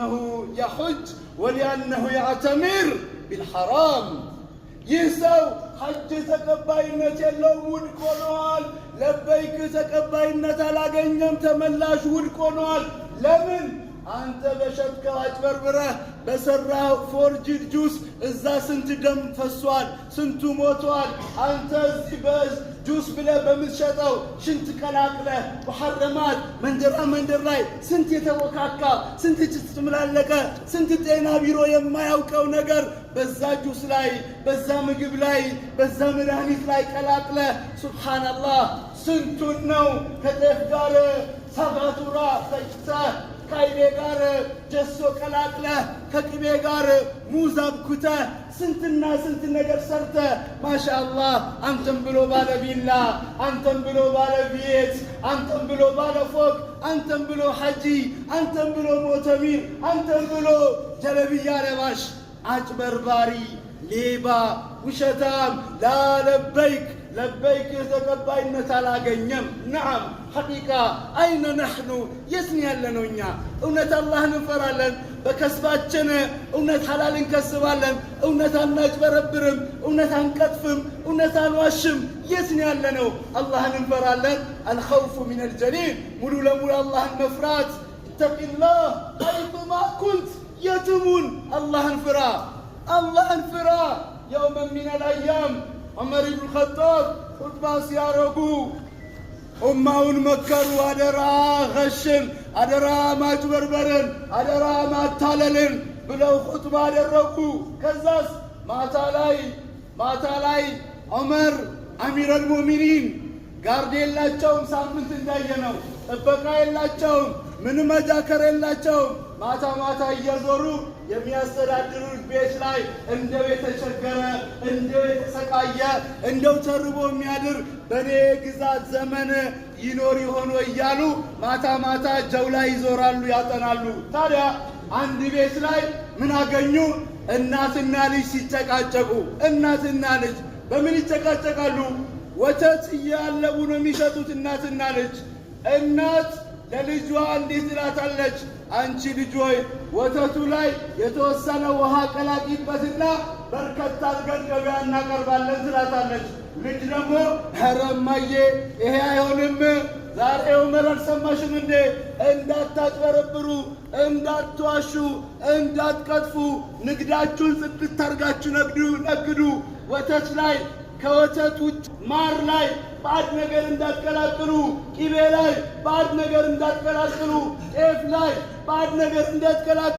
يحج ولأنه يعتمر بالحرام يسو حج تقباينة يلوم ودكونوال لبيك تقباينة لاغنيم تملاش ودكونوال لمن أنت بشبك أجبربره بسرّه فورجيد جوس إذا سنت دم فسوال سنتو موتوال أنت زباز جوس بلا بمشطو شنت كلاقله محرمات منجر لاي سنت يتوكاكا سنت تستملالك سنت تينا بيرو يماياوكاو ነገር በዛ ጁስ ላይ በዛ ምግብ ላይ በዛ መድኃኒት ላይ ከላቅለ ሱብሃንአላህ ስንቱን ነው ከጤፍ ጋር ሰባቱራ ፈጭተ ከአይቤ ጋር ጀሶ ቀላቅለ ከቅቤ ጋር ሙዝ አብኩተ ስንትና ስንት ነገር ሰርተ ማሻአላህ አንተም ብሎ ባለ ቢላ አንተም ብሎ ባለ ቤት አንተም ብሎ ባለ ፎቅ አንተም ብሎ ሐጂ አንተም ብሎ ሞተሚር አንተም ብሎ ጀለብያ ለባሽ አጭበርባሪ ሌባ ውሸታም ላ ለበይክ ተቀባይነት አላገኘም ነዓም ሐቂቃ አይነ ነህኑ የስኒ ያለነው እኛ እውነት አላህን እንፈራለን በከስባችን እውነት ሐላል እንከስባለን እውነት አናጭበረብርም እውነት አንቀጥፍም እውነት አንዋሽም የስኒ ያለነው አላህን እንፈራለን الخوف من الجليل ሙሉ ለሙሉ አላህን መፍራት اتق الله حيثما كنت يتمون اللهن فرا يوما من الأيام عمر بن الخطاب خطبة سيارقو أمهن مكروا أدرا غشن أدرا ما تبربرن أدرا ما تاللن بلو خطبة أدرقو كزاس ما تالاي عمر أمير المؤمنين ጋርድ የላቸውም ሳምንት እንዳየነው ጥበቃ የላቸውም ምን መጃከር የላቸውም ማታ እየዞሩ የሚያስተዳድሩት ቤት ላይ እንደው የተቸገረ እንደው የተሰቃየ እንደው ተርቦ የሚያድር በኔ ግዛት ዘመን ይኖር ይሆን እያሉ ማታ ጀውላ ይዞራሉ ያጠናሉ ታዲያ አንድ ቤት ላይ ምን አገኙ እናትና ልጅ ሲጨቃጨቁ እናትና ልጅ በምን ይጨቃጨቃሉ ወተት እያለቡ ነው የሚሸጡት እናትና ልጅ እናት ለልጇ እንዴት ትላታለች አንቺ ልጅ ሆይ ወተቱ ላይ የተወሰነ ውሃ ቀላቂበትና በርከት አድርገን ገበያ እናቀርባለን ትላታለች ልጅ ደግሞ ሐረማዬ ይሄ አይሆንም ዛሬ ዑመር አልሰማሽም እንዴ እንዳታጭበረብሩ እንዳትዋሹ እንዳትቀጥፉ ንግዳችሁን ጽድት አድርጋችሁ ነግዱ ወተት ላይ ከወተት ውጭ ማር ላይ ባድ ነገር እንዳትቀላቅሉ ቅቤ ላይ ባድ ነገር እንዳትቀላቅሉ ጤፍ ላይ ባድ ነገር እንዳትቀላቅሉ